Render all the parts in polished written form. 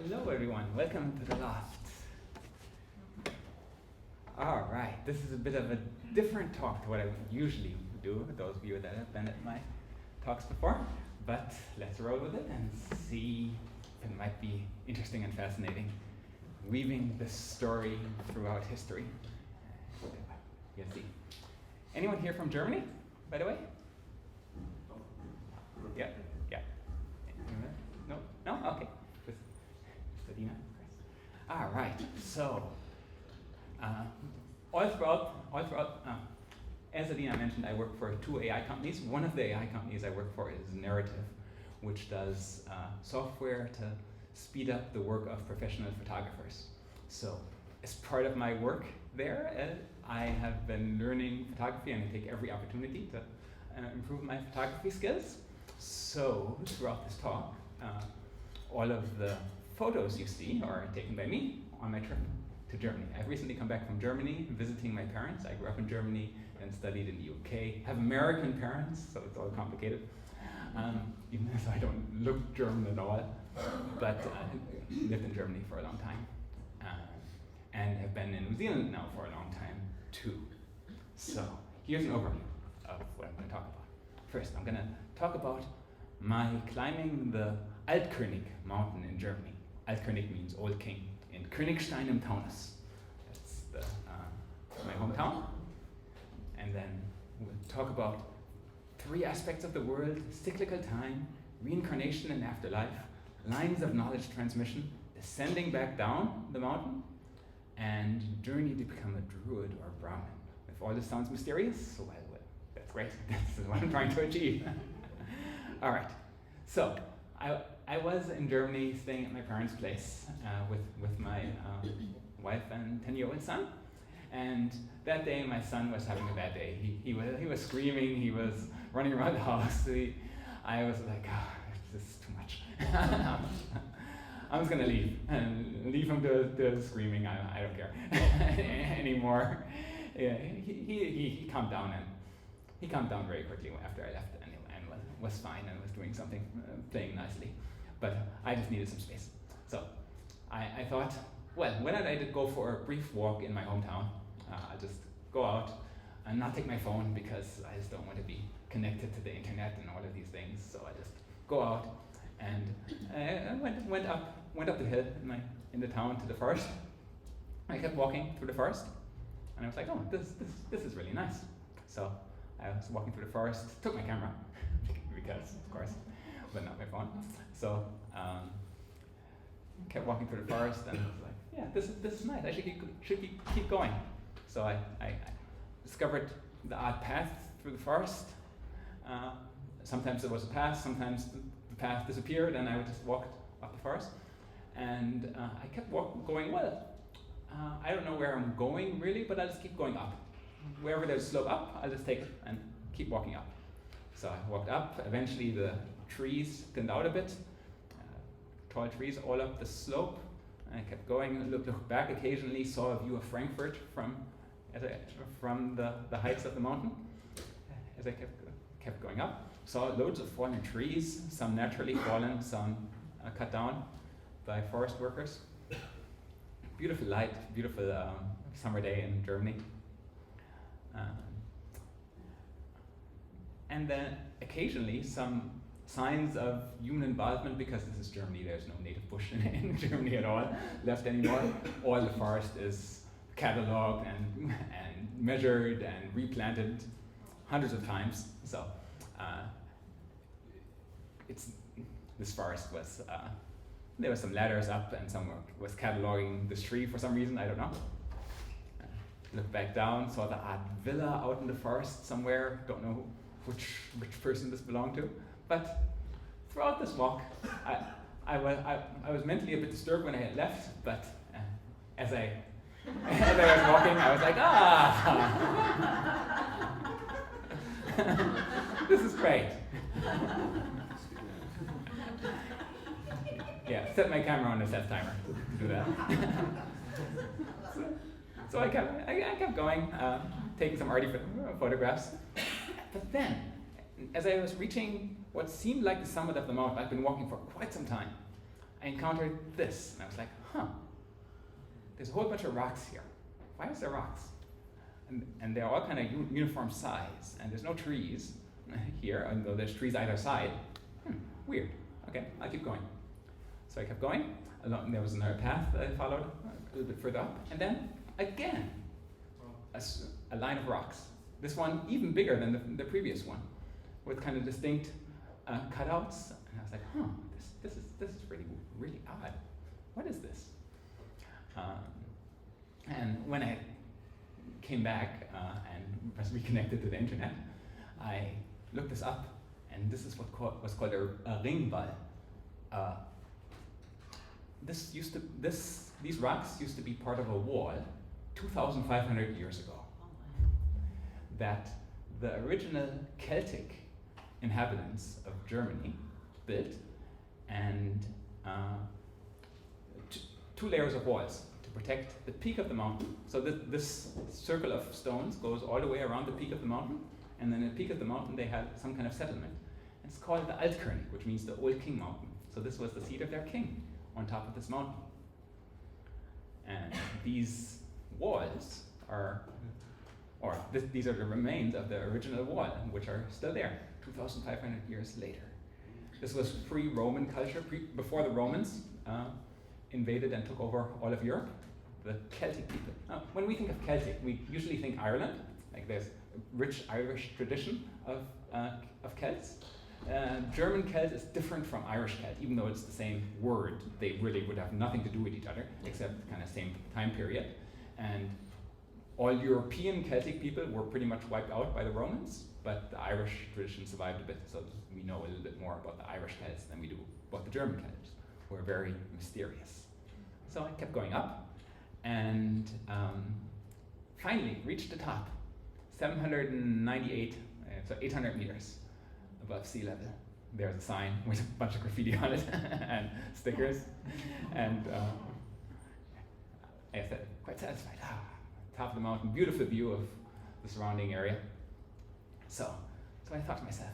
Hello everyone, welcome to the loft. All right, this is a bit of a different talk to what I usually do, those of you that have been at my talks before, but let's roll with it and see if it might be interesting and fascinating, weaving this story throughout history. You'll see. Anyone here from Germany, by the way? Yeah. No? Okay. Just Adina. All right. So, all throughout, as Adina mentioned, I work for 2 AI companies. One of the AI companies I work for is Narrative, which does software to speed up the work of professional photographers. So, as part of my work there, I have been learning photography, and I take every opportunity to improve my photography skills. So, throughout this talk, all of the photos you see are taken by me on my trip to Germany. I've recently come back from Germany, visiting my parents. I grew up in Germany and studied in the UK. Have American parents, so it's all complicated. Even though I don't look German at all, but lived in Germany for a long time. And have been in New Zealand now for a long time too. So here's an overview of what I'm going to talk about. First, I'm going to talk about my climbing the Altkönig mountain in Germany. Altkönig means Old King in Königstein im Taunus. That's my hometown. And then we'll talk about 3 aspects of the world: cyclical time, reincarnation and afterlife, lines of knowledge transmission, descending back down the mountain, and journey to become a druid or Brahmin. If all this sounds mysterious, well, that's great. That's what I'm trying to achieve. All right. So I was in Germany staying at my parents' place with my wife and 10-year-old son. And that day my son was having a bad day. He was screaming, he was running around the house. I was like, this is too much. I was gonna leave him to screaming. I don't care anymore. Yeah, he calmed down, and he calmed down very quickly after I left, and was fine and was doing something, playing nicely. But I just needed some space. So I thought, well, why don't I go for a brief walk in my hometown? I'll just go out and not take my phone, because I just don't want to be connected to the internet and all of these things. So I just go out and went up the hill in the town to the forest. I kept walking through the forest, and I was like, oh, this is really nice. So I was walking through the forest, took my camera, because of course, but not my phone. So kept walking through the forest, and I was like, yeah, this is nice. I should keep going. So I discovered the odd path through the forest. Sometimes there was a path, sometimes the path disappeared, and I would just walk up the forest. And I kept going well. I don't know where I'm going really, but I'll just keep going up. Wherever there's a slope up, I'll just take it and keep walking up. So I walked up. Eventually the trees thinned out a bit, tall trees all up the slope. And I kept going, looked back occasionally, saw a view of Frankfurt from the heights of the mountain. As I kept going up, saw loads of fallen trees, some naturally fallen, some cut down by forest workers. Beautiful light, beautiful summer day in Germany. And then occasionally some signs of human involvement, because this is Germany, there's no native bush in Germany at all left anymore. All the forest is catalogued and measured and replanted hundreds of times. So this forest was, there were some ladders up, and someone was cataloging this tree for some reason, I don't know. Looked back down, saw the odd villa out in the forest somewhere, don't know which person this belonged to. But throughout this walk, I was mentally a bit disturbed when I had left, but as I was walking, I was like, this is great. Yeah, set my camera on a set timer to do that. So I kept going, taking some arty photographs. But then, as I was reaching what seemed like the summit of the mountain, I've been walking for quite some time, I encountered this, and I was like, huh, there's a whole bunch of rocks here. Why is there rocks? And they're all kind of uniform size, and there's no trees here, although there's trees either side. Weird. Okay, I'll keep going. So I kept going. There was another path that I followed a little bit further up, and then again, a line of rocks. This one even bigger than the previous one, with kind of distinct cutouts. And I was like, huh, this is really odd. What is this? And when I came back and was reconnected to the internet, I looked this up, and this is what was called a ringwall. These rocks used to be part of a wall 2,500 years ago that the original Celtic inhabitants of Germany built, and two layers of walls to protect the peak of the mountain. So this circle of stones goes all the way around the peak of the mountain, and then at the peak of the mountain they had some kind of settlement. It's called the Altkönig, which means the Old King Mountain. So this was the seat of their king on top of this mountain. And these walls these are the remains of the original wall, which are still there 2,500 years later. This was pre-Roman culture, before the Romans invaded and took over all of Europe. The Celtic people. When we think of Celtic, we usually think Ireland, like there's a rich Irish tradition of Celts. German Celt is different from Irish Celt, even though it's the same word. They really would have nothing to do with each other, except kind of same time period. And all European Celtic people were pretty much wiped out by the Romans, but the Irish tradition survived a bit, so we know a little bit more about the Irish Celts than we do about the German Celts, who are very mysterious. So I kept going up, and finally reached the top, 798, so 800 meters above sea level. There's a sign with a bunch of graffiti on it and stickers, and I said, quite satisfied. Top of the mountain, beautiful view of the surrounding area. So I thought to myself,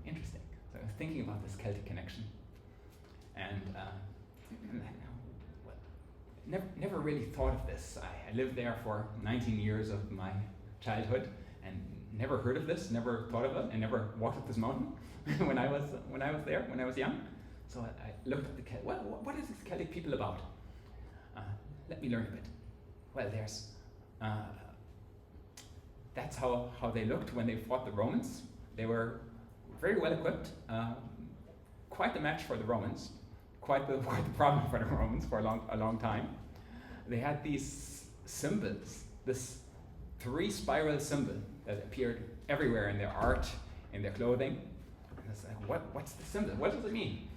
interesting. So I was thinking about this Celtic connection, and never really thought of this. I lived there for 19 years of my childhood, and never heard of this, never thought of it, and never walked up this mountain when I was there, when I was young. So I looked at the Celtic. What is this Celtic people about? Let me learn a bit. Well, that's how they looked when they fought the Romans. They were very well equipped, quite the match for the Romans, quite the problem for the Romans for a long time. They had these symbols, this 3 spiral symbol that appeared everywhere in their art, in their clothing. And it's like, what's the symbol? What does it mean?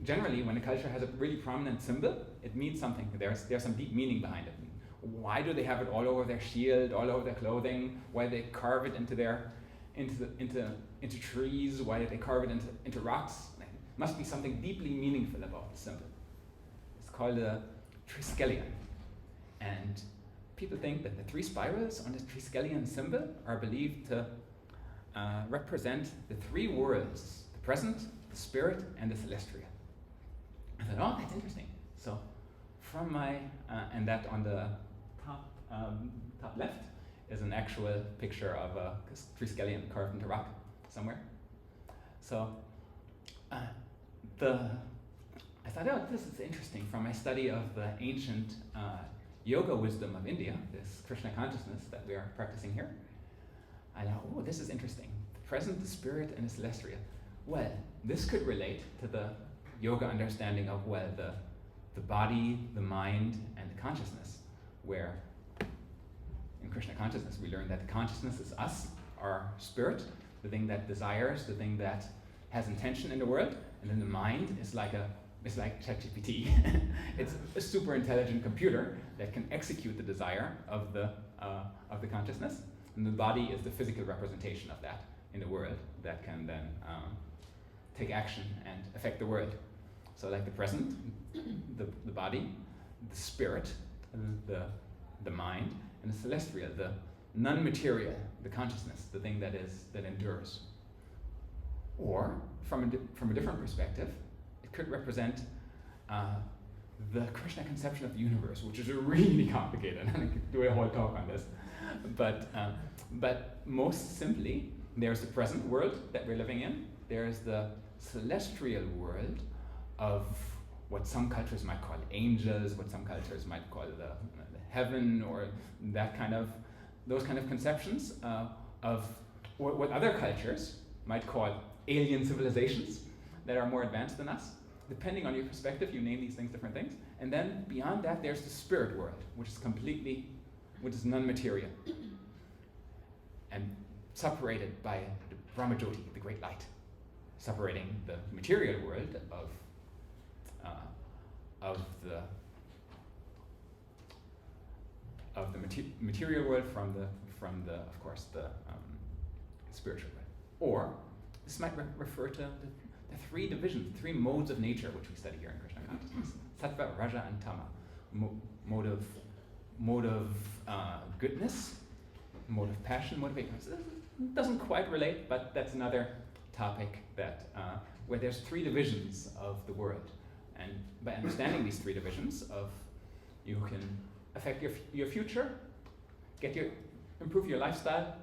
Generally, when a culture has a really prominent symbol, it means something. There's some deep meaning behind it. Why do they have it all over their shield, all over their clothing? Why do they carve it into trees? Why did they carve it into rocks? It must be something deeply meaningful about the symbol. It's called a triskelion. And people think that the 3 spirals on the triskelion symbol are believed to represent the 3 worlds: the present, the spirit, and the celestial. I thought, that's interesting. So from and that on the top left is an actual picture of a triskelion carved into rock somewhere. So I thought, this is interesting from my study of the ancient yoga wisdom of India, this Krishna consciousness that we are practicing here. I thought, this is interesting. The present, the spirit, and the celestial. Well, this could relate to the yoga understanding of, the body, the mind, and the consciousness, where in Krishna consciousness we learn that the consciousness is us, our spirit, the thing that desires, the thing that has intention in the world, and then the mind is like ChatGPT. It's a super intelligent computer that can execute the desire of the consciousness, and the body is the physical representation of that in the world that can then take action and affect the world. So like the present, the body, the spirit, the mind, and the celestial, the non-material, the consciousness, the thing that endures. Or from a different perspective, It could represent the Krishna conception of the universe, which is really complicated, and I could do a whole talk on this. But most simply, there's the present world that we're living in. There's the celestial world of what some cultures might call angels, what some cultures might call the heaven, or those kind of conceptions of what other cultures might call alien civilizations that are more advanced than us. Depending on your perspective, you name these things different things. And then beyond that, there's the spirit world, which is non-material and separated by the Brahmajyoti, the great light, separating the material world of the material world from the of course the spiritual world. Or this might refer to the three divisions, three modes of nature which we study here in Krishna consciousness: sattva, raja, and tama. Mode of goodness, mode of passion, mode of ignorance. It doesn't quite relate, but that's another topic that where there's three divisions of the world, and by understanding these three divisions, you can affect your future, improve your lifestyle,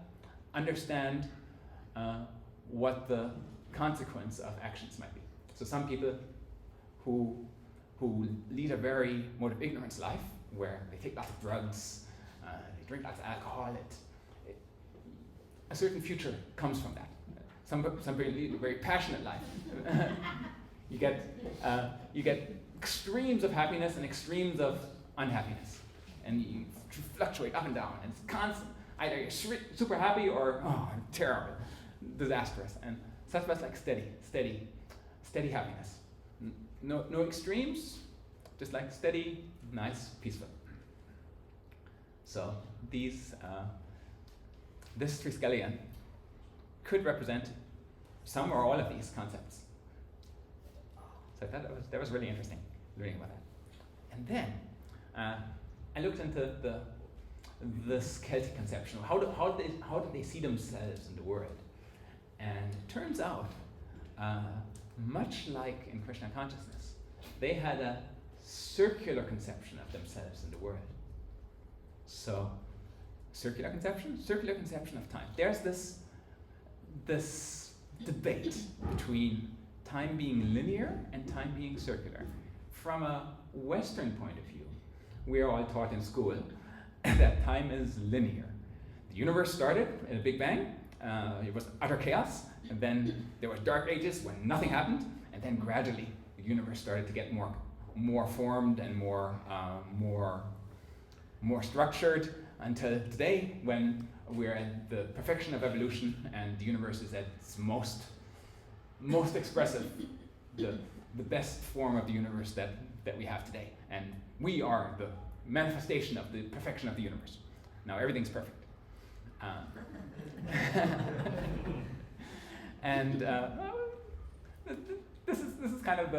understand what the consequence of actions might be. So some people who lead a very mode of ignorance life, where they take lots of drugs, they drink lots of alcohol, a certain future comes from that. Some people lead a very passionate life. You get extremes of happiness and extremes of unhappiness, and you fluctuate up and down, and it's constant. Either you're super happy or terrible, disastrous. And sattva is like steady happiness. No extremes, just like steady, nice, peaceful. So this triskelion could represent some or all of these concepts. So that was really interesting learning about that. And then I looked into this Celtic conception. How did they see themselves in the world? And it turns out, much like in Krishna consciousness, they had a circular conception of themselves in the world. So, circular conception of time. There's this debate between time being linear and time being circular. From a Western point of view, we are all taught in school that time is linear. The universe started in a Big Bang. It was utter chaos, and then there were dark ages when nothing happened, and then gradually the universe started to get more formed and more structured, until today, when we're at the perfection of evolution and the universe is at its most expressive, the best form of the universe that we have today. And we are the manifestation of the perfection of the universe. Now everything's perfect. And this is kind of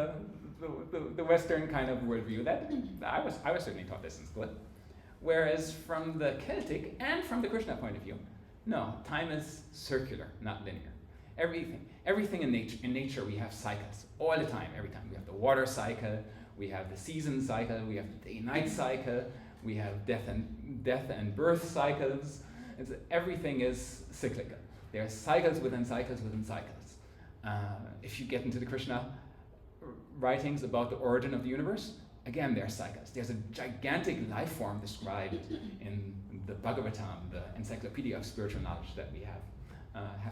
the Western kind of worldview that I was certainly taught this in school. Whereas from the Celtic and from the Krishna point of view, no, time is circular, not linear. Everything in nature we have cycles all the time, every time. We have the water cycle, we have the season cycle, we have the day-night cycle, we have death and birth cycles. Everything is cyclical. There are cycles within cycles within cycles. If you get into the Krishna writings about the origin of the universe, again, there are cycles. There's a gigantic life form described in the Bhagavatam, the encyclopedia of spiritual knowledge that we have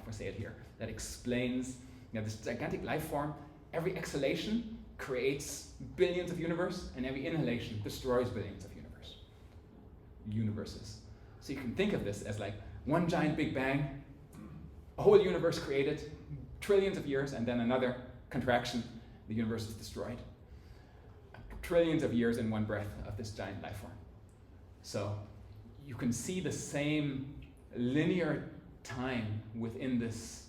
for sale here, that explains this gigantic life form. Every exhalation creates billions of universe, and every inhalation destroys billions of universes. So you can think of this as like one giant Big Bang, a whole universe created, trillions of years, and then another contraction, the universe is destroyed. Trillions of years in one breath of this giant life form. So you can see the same linear time within this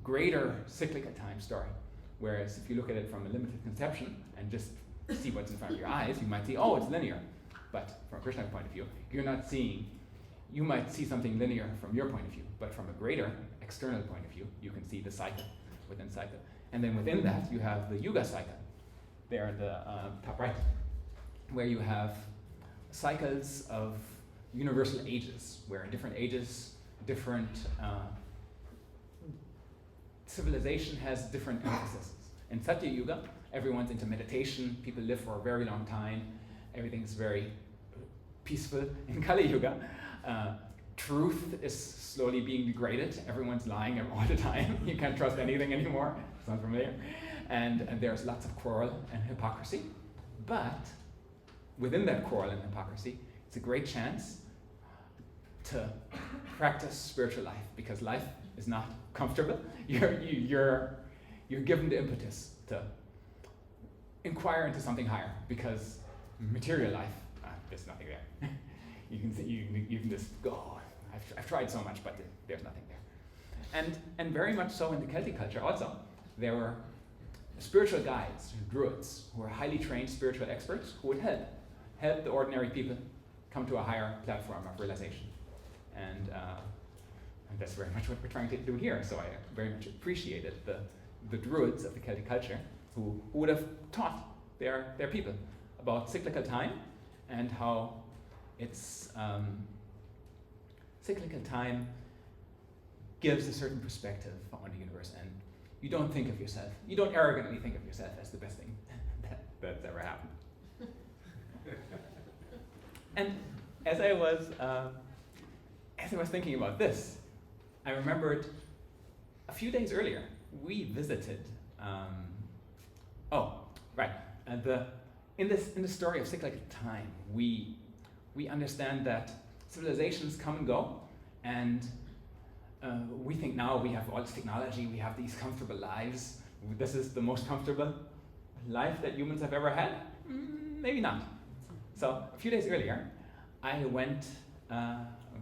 greater cyclical time story. Whereas if you look at it from a limited conception and just see what's in front of your eyes, you might see, oh, it's linear. But from a Krishna point of view, you might see something linear from your point of view, but from a greater external point of view, you can see the cycle within cycle. And then within that, you have the yuga cycle. there in the top right, where you have cycles of universal ages, where in different ages, different civilization has different emphases. In Satya Yuga, everyone's into meditation, people live for a very long time, everything's very peaceful. In Kali Yuga, truth is slowly being degraded, everyone's lying all the time, you can't trust anything anymore, sounds familiar, and there's lots of quarrel and hypocrisy, but within that quarrel and hypocrisy, it's a great chance to practice spiritual life, because life is not comfortable. You're given the impetus to inquire into something higher, because material life, there's nothing there. you can just go, oh, I've tried so much, but there's nothing there. And very much so in the Celtic culture also, there were spiritual guides, druids, who were highly trained spiritual experts who would help the ordinary people come to a higher platform of realization. And that's very much what we're trying to do here. So I very much appreciated the druids of the Celtic culture who would have taught their people about cyclical time and how it's cyclical time gives a certain perspective on the universe, and you don't think of yourself, you don't arrogantly think of yourself as the best thing that's ever happened. And as I was thinking about this, I remembered a few days earlier we visited. In the story of cyclical time, we understand that civilizations come and go, and we think now we have all this technology, we have these comfortable lives. This is the most comfortable life that humans have ever had? Maybe not. So a few days earlier, I went,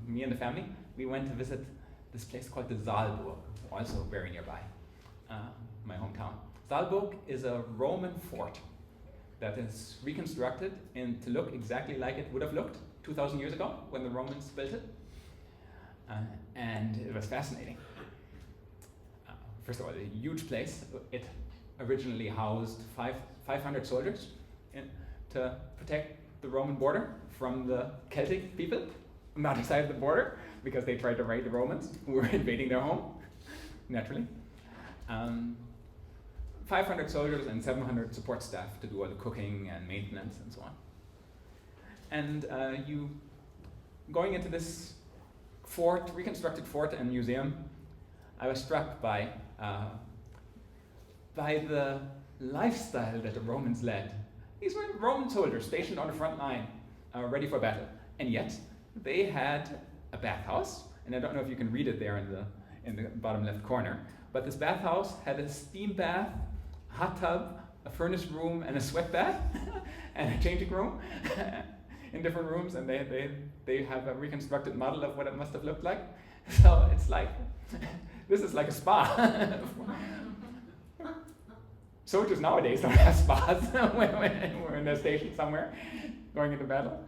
me and the family, we went to visit this place called the Saalburg, also very nearby, my hometown. Saalburg is a Roman fort that is reconstructed to look exactly like it would have looked 2,000 years ago when the Romans built it. And it was fascinating. First of all, a huge place. It originally housed 500 soldiers to protect the Roman border from the Celtic people on the other side of the border, because they tried to raid the Romans who were invading their home, naturally. 500 soldiers and 700 support staff to do all the cooking and maintenance and so on. And going into this fort, reconstructed fort and museum, I was struck by the lifestyle that the Romans led. These were Roman soldiers stationed on the front line, ready for battle. And yet, they had a bathhouse, and I don't know if you can read it there in the bottom left corner, but this bathhouse had a steam bath, a hot tub, a furnace room, and a sweat bath, and a changing room in different rooms, and they have a reconstructed model of what it must have looked like. So it's like, this is like a spa. Soldiers nowadays don't have spas when we're in their station somewhere, going into battle.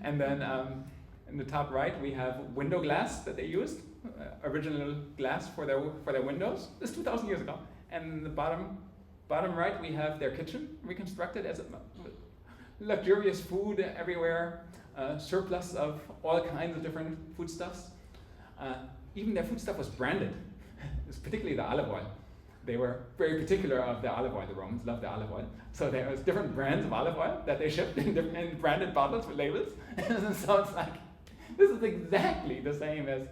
And then in the top right, we have window glass that they used, original glass for their windows. This is 2,000 years ago. And in the bottom right, we have their kitchen reconstructed as luxurious food everywhere, surplus of all kinds of different foodstuffs. Even their foodstuff was branded, particularly the olive oil. They were very particular of the olive oil. The Romans loved the olive oil. So there was different brands of olive oil that they shipped in branded bottles with labels. So it's like, this is exactly the same as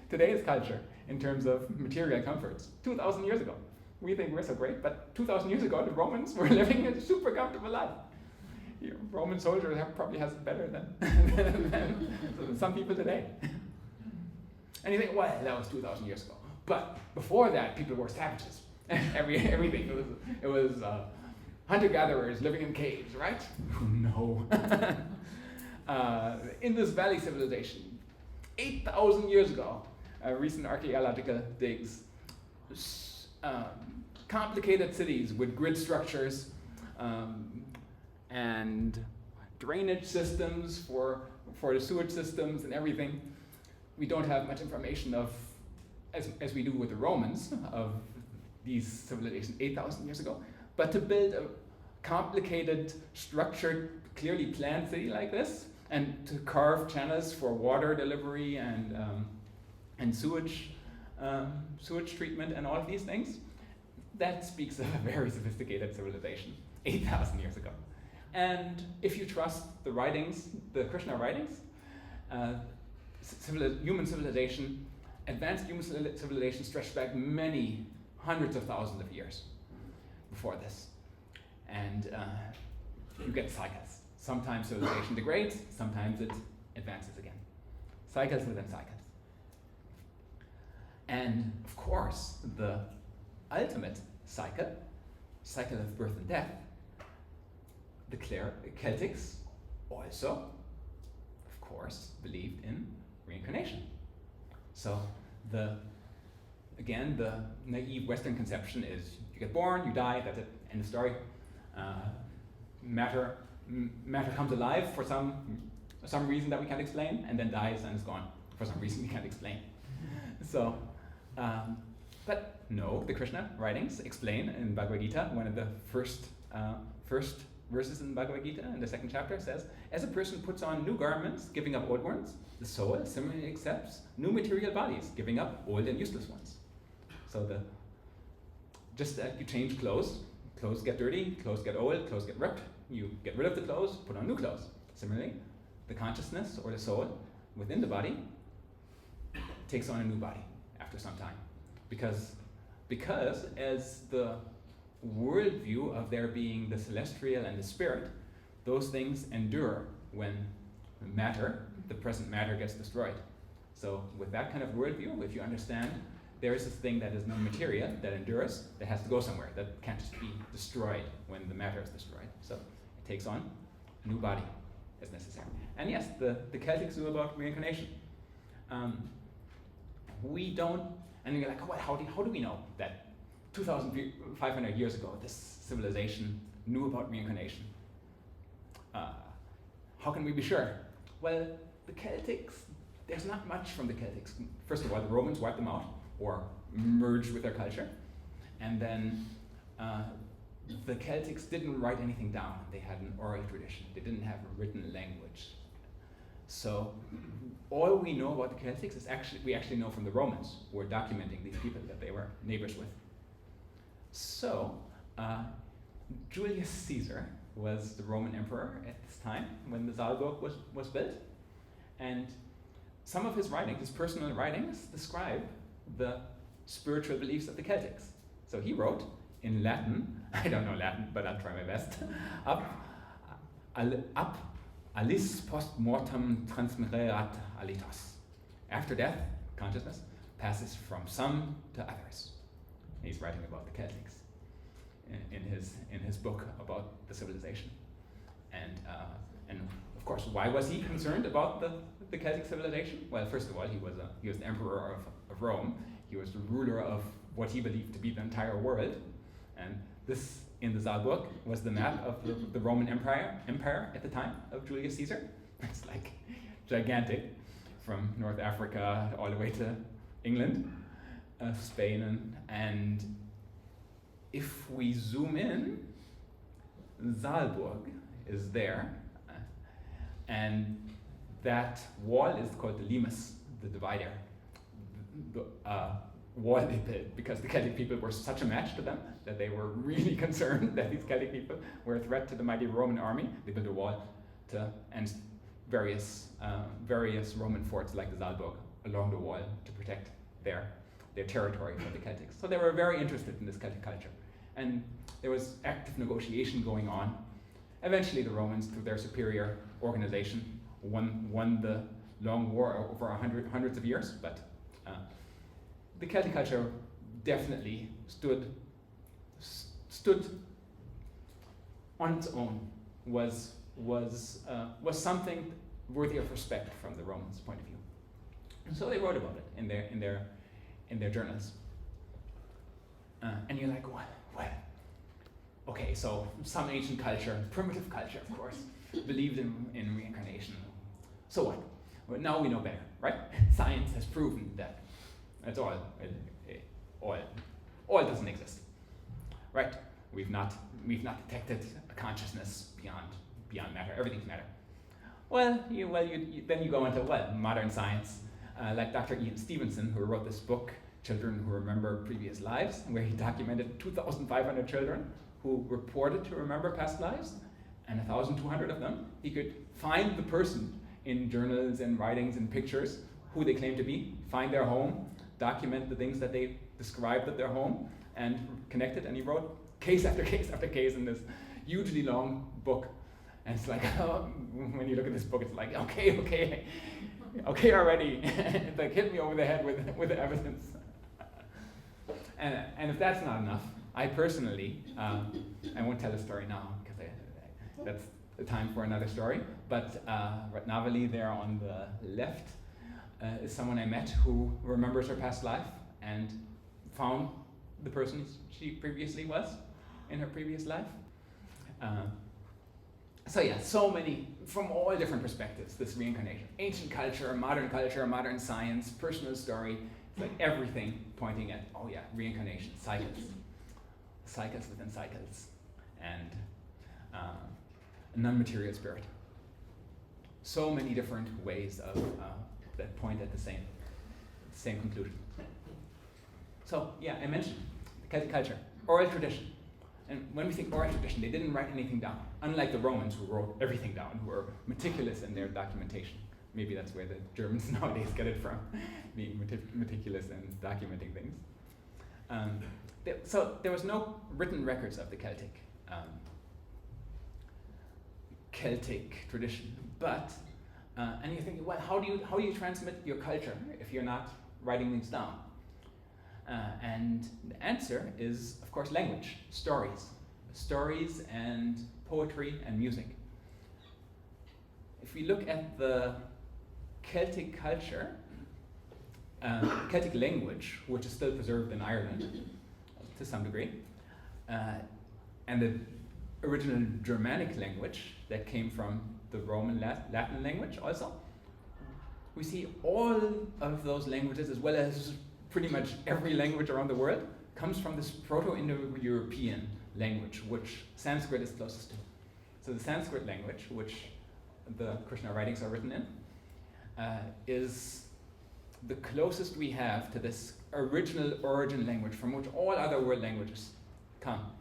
today's culture in terms of material comforts. 2,000 years ago. We think we're so great, but 2,000 years ago, the Romans were living a super comfortable life. Roman soldiers probably has it better than some people today. And you think, well, that was 2,000 years ago. But before that, people were savages. Everything. It was hunter-gatherers living in caves, right? No. Indus Valley civilization, 8,000 years ago, recent archaeological digs, complicated cities with grid structures and drainage systems for the sewage systems and everything. We don't have much information of, as we do with the Romans, of these civilizations 8,000 years ago, but to build a complicated, structured, clearly planned city like this, and to carve channels for water delivery and sewage treatment and all of these things, that speaks of a very sophisticated civilization 8,000 years ago. And if you trust the writings, the Krishna writings, human civilization, advanced human civilization stretched back many hundreds of thousands of years before this. And you get cycles. Sometimes civilization degrades, sometimes it advances again. Cycles within cycles. And of course, the ultimate cycle of birth and death, the Celtics also, of course, believed in reincarnation. So the naive Western conception is you get born, you die, that's it, end of story. Matter comes alive for some reason that we can't explain, and then dies and is gone for some reason we can't explain. So, but no, the Krishna writings explain in Bhagavad Gita, one of the first verses in Bhagavad Gita, in the second chapter, says, as a person puts on new garments, giving up old ones, the soul similarly accepts new material bodies, giving up old and useless ones. So just that you change clothes get dirty, clothes get old, clothes get ripped, you get rid of the clothes, put on new clothes. Similarly, the consciousness or the soul within the body takes on a new body after some time. Because as the worldview of there being the celestial and the spirit, those things endure when the present matter gets destroyed. So with that kind of worldview, if you understand there is this thing that is non-material, that endures, that has to go somewhere, that can't just be destroyed when the matter is destroyed. So it takes on a new body as necessary. And yes, the Celtics knew about reincarnation. We don't, and you're like, well, how do we know that 2,500 years ago this civilization knew about reincarnation? How can we be sure? Well, the Celtics, there's not much from the Celtics. First of all, the Romans wiped them out or merged with their culture. And then the Celtics didn't write anything down. They had an oral tradition. They didn't have a written language. So all we know about the Celtics is we actually know from the Romans, who were documenting these people that they were neighbors with. So Julius Caesar was the Roman emperor at this time when the Saalburg was built. And some of his writings, his personal writings, describe the spiritual beliefs of the Celtics. So he wrote in Latin, I don't know Latin, but I'll try my best, ab alis post mortem transmireat alitas. After death, consciousness passes from some to others. He's writing about the Celtics in his book about the civilization. And of course, why was he concerned about the Celtic civilization? Well, first of all, he was the emperor of Rome. He was the ruler of what he believed to be the entire world. And this, in the Saalburg, was the map of the Roman Empire at the time of Julius Caesar. It's like gigantic, from North Africa all the way to England, Spain, and if we zoom in, Saalburg is there, and that wall is called the limes, the divider. The wall they built because the Celtic people were such a match to them that they were really concerned that these Celtic people were a threat to the mighty Roman army. They built a wall and various Roman forts like the Saalburg along the wall to protect their territory from the Celtics. So they were very interested in this Celtic culture. And there was active negotiation going on. Eventually the Romans, through their superior organization, won the long war over hundreds of years, but the Celtic culture definitely stood on its own, was something worthy of respect from the Romans' point of view. And so they wrote about it in their journals. And you're like, well, okay, so some ancient culture, primitive culture, of course, believed in reincarnation. So what? Well, now we know better, right? Science has proven that that's all doesn't exist, right? We've not detected a consciousness beyond matter. Everything's matter. Well, then you go into modern science, like Dr. Ian Stevenson, who wrote this book, Children Who Remember Previous Lives, where he documented 2,500 children who reported to remember past lives, and 1,200 of them he could find the person in journals and writings and pictures who they claim to be, find their home, document the things that they described at their home, and connect it. And he wrote case after case after case in this hugely long book. And it's like, when you look at this book, it's like, okay already. It's like, hit me over the head with the evidence. And if that's not enough, I personally, I won't tell the story now, because that's the time for another story, but Ratnavali there on the left is someone I met who remembers her past life and found the person she previously was in her previous life. So yeah, so many, from all different perspectives, this reincarnation. Ancient culture, modern science, personal story, it's like everything pointing at, oh yeah, reincarnation, cycles within cycles, and a non-material spirit. So many different ways of that point at the same conclusion. So yeah, I mentioned the Celtic culture, oral tradition. And when we think oral tradition, they didn't write anything down, unlike the Romans who wrote everything down, who were meticulous in their documentation. Maybe that's where the Germans nowadays get it from, being meticulous in documenting things. So there was no written records of the Celtic tradition, but and you're thinking, well, how do you transmit your culture if you're not writing things down? And the answer is, of course, language, stories and poetry and music. If we look at the Celtic culture, Celtic language, which is still preserved in Ireland to some degree, and the original Germanic language that came from the Roman Latin language also, we see all of those languages, as well as pretty much every language around the world, comes from this Proto-Indo-European language, which Sanskrit is closest to. So the Sanskrit language, which the Krishna writings are written in, is the closest we have to this original origin language from which all other world languages come.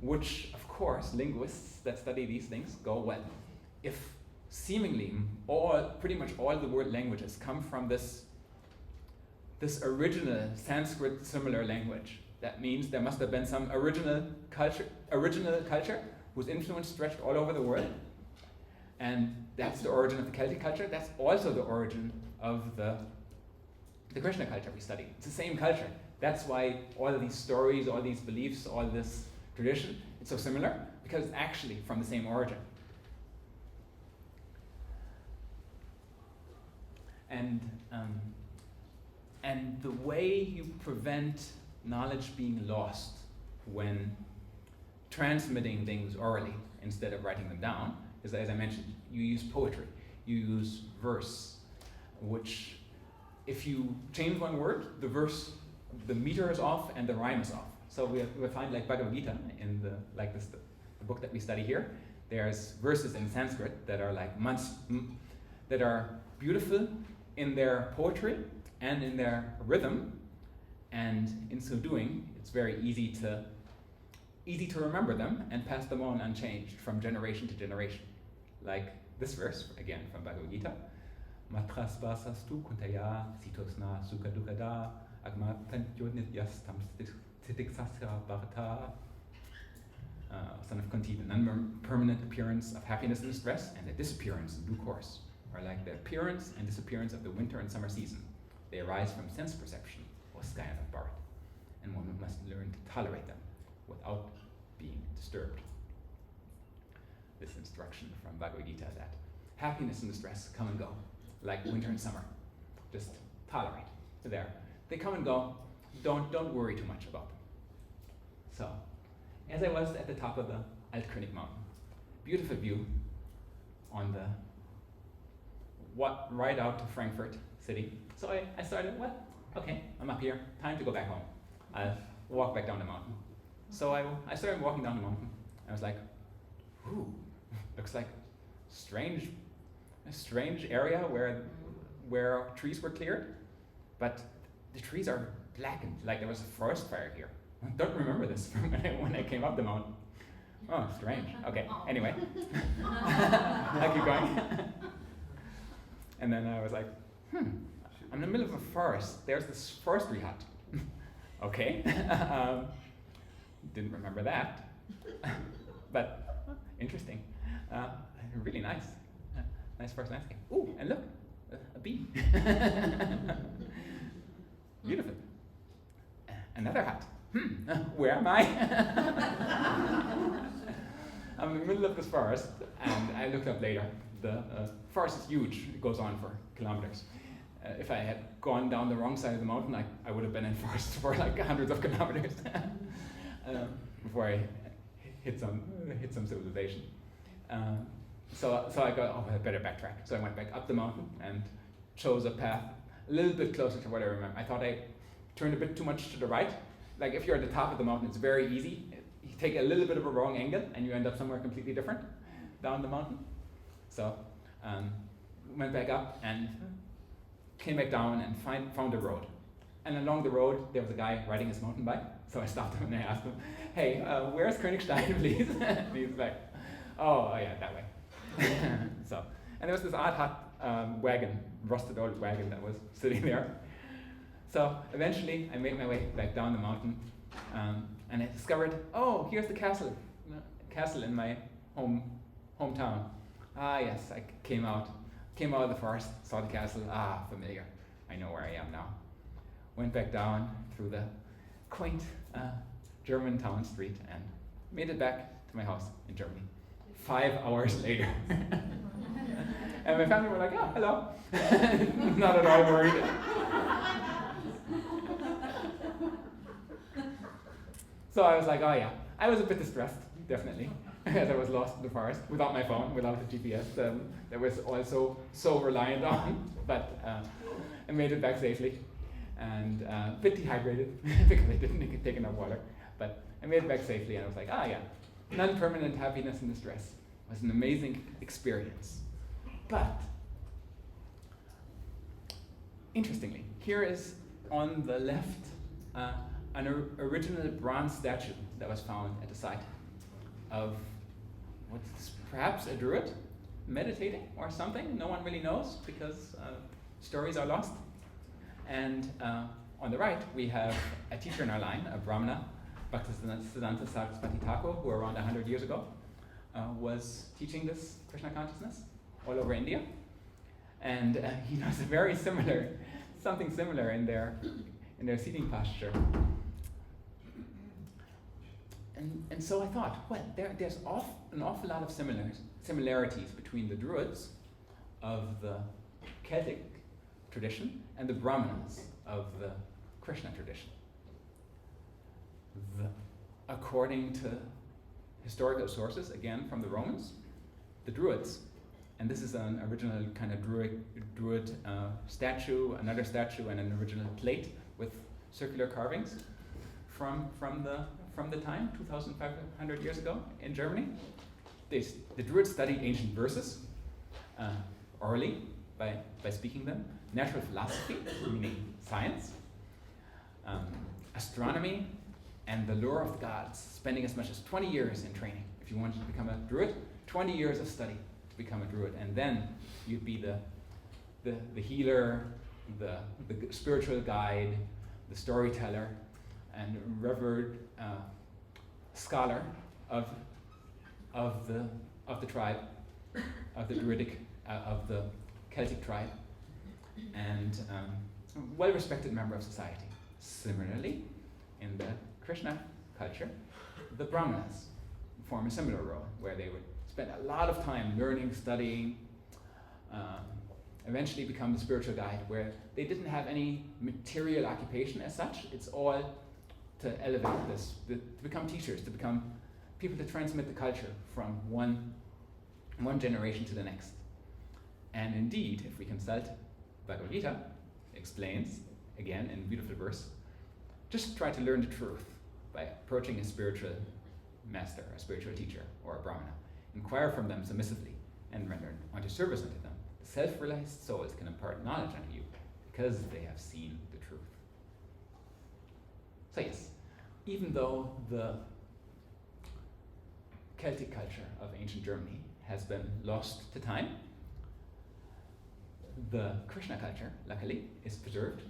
Which, of course, linguists that study these things go, well, if seemingly pretty much all the world languages come from this original Sanskrit similar language, that means there must have been some original culture whose influence stretched all over the world. And that's the origin of the Celtic culture. That's also the origin of the Krishna culture we study. It's the same culture. That's why all of these stories, all these beliefs, all this tradition, it's so similar, because it's actually from the same origin. And the way you prevent knowledge being lost when transmitting things orally instead of writing them down is, as I mentioned, you use poetry, you use verse, which if you change one word, the meter is off and the rhyme is off. So we find, like Bhagavad Gita in the book that we study here, there's verses in Sanskrit that are like that are beautiful in their poetry and in their rhythm, and in so doing, it's very easy to remember them and pass them on unchanged from generation to generation. Like this verse, again from Bhagavad Gita, Matras basastu kuntaya sitosna sukadukada agma pantyodnityastam tidiksasya bharata. Son of Kunti, the non-permanent appearance of happiness and distress, and the disappearance in due course, are like the appearance and disappearance of the winter and summer season. They arise from sense perception, or sky of Bharat, and one must learn to tolerate them without being disturbed. This instruction from Bhagavad Gita, that happiness and distress come and go, like winter and summer. Just tolerate. They're there. They come and go. Don't worry too much about them. So, as I was at the top of the Altkönig mountain, beautiful view on right out to Frankfurt city. So I started, okay, I'm up here, time to go back home. I'll walk back down the mountain. So I started walking down the mountain. I was like, ooh, looks like a strange area where trees were cleared, but the trees are blackened, like there was a forest fire here. I don't remember this from when I came up the mountain. Oh, strange. Okay, anyway. I keep going. And then I was like, I'm in the middle of a forest. There's this forestry hut. Okay. Didn't remember that. But interesting. Really nice. Nice forest landscape. Ooh, and look, a bee. Beautiful. Another hut. Where am I? I'm in the middle of this forest, and I looked up later. The forest is huge. It goes on for kilometers. If I had gone down the wrong side of the mountain, I would have been in forest for like hundreds of kilometers before I hit some civilization. So I got, I better backtrack. So I went back up the mountain and chose a path a little bit closer to what I remember. I thought I turned a bit too much to the right. Like if you're at the top of the mountain, it's very easy. You take a little bit of a wrong angle and you end up somewhere completely different down the mountain. So went back up and came back down and found a road. And along the road, there was a guy riding his mountain bike. So I stopped him and I asked him, hey, where's Königstein, please? And he's like, oh yeah, that way. So, and there was this odd hot wagon, rusted old wagon that was sitting there. So eventually I made my way back down the mountain and I discovered, oh, here's the castle in my hometown. Ah yes, I came out of the forest, saw the castle, familiar. I know where I am now. Went back down through the quaint German town street and made it back to my house in Germany. 5 hours later. And my family were like, oh, hello. Not at all worried. So I was like, oh yeah. I was a bit distressed, definitely, as I was lost in the forest without my phone, without the GPS that was also so reliant on. But I made it back safely and a bit dehydrated because I didn't take enough water. But I made it back safely and I was like, yeah. Non-permanent happiness and distress was an amazing experience. But, interestingly, here is on the left an original bronze statue that was found at the site of what's perhaps a druid meditating or something. No one really knows because stories are lost. And on the right, we have a teacher in our line, a Brahmana, Bhaktisiddhanta Saraswati Thakur, who around 100 years ago was teaching this Krishna consciousness all over India. And he does something similar in their seating posture. And so I thought, well, there's an awful lot of similarities between the Druids of the Celtic tradition and the Brahmanas of the Krishna tradition. According to historical sources, again from the Romans, the Druids, and this is an original kind of Druid statue, another statue, and an original plate with circular carvings from the time 2,500 years ago in Germany. The Druids studied ancient verses orally by speaking them, natural philosophy, meaning science, astronomy, and the lore of the gods, spending as much as 20 years in training. If you wanted to become a druid, 20 years of study to become a druid, and then you'd be the healer, the spiritual guide, the storyteller, and revered scholar of the tribe, of the Druidic, of the Celtic tribe, and well-respected member of society. Similarly, in the Krishna culture, the Brahmanas form a similar role, where they would spend a lot of time learning, studying, eventually become the spiritual guide, where they didn't have any material occupation as such. It's all to elevate this, to become teachers, to become people to transmit the culture from one generation to the next. And indeed, if we consult Bhagavad Gita, explains, again in beautiful verse, just try to learn the truth. by approaching a spiritual master, a spiritual teacher, or a brahmana. Inquire from them submissively and render unto service unto them. Self-realized souls can impart knowledge unto you because they have seen the truth. So yes, even though the Celtic culture of ancient Germany has been lost to time, the Krishna culture, luckily, is preserved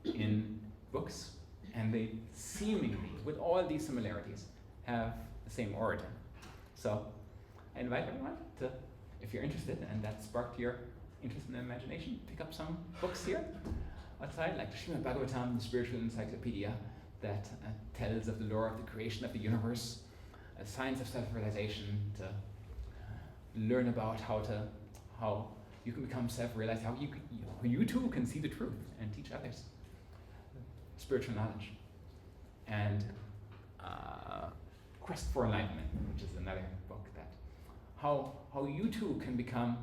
in books, and they seemingly, with all these similarities, have the same origin. So I invite everyone to, if you're interested and that sparked your interest in the imagination, pick up some books here outside, like the Srimad Bhagavatam, the spiritual encyclopedia that tells of the lore of the creation of the universe, a science of self-realization, to learn about how you can become self-realized, how you too can see the truth and teach others spiritual knowledge. And Quest for Enlightenment, which is another book, that how you too can become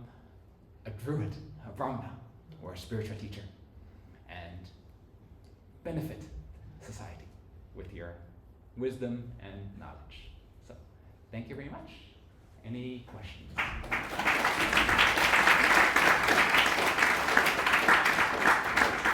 a druid, a brahmana, or a spiritual teacher, and benefit society with your wisdom and knowledge. So, thank you very much. Any questions?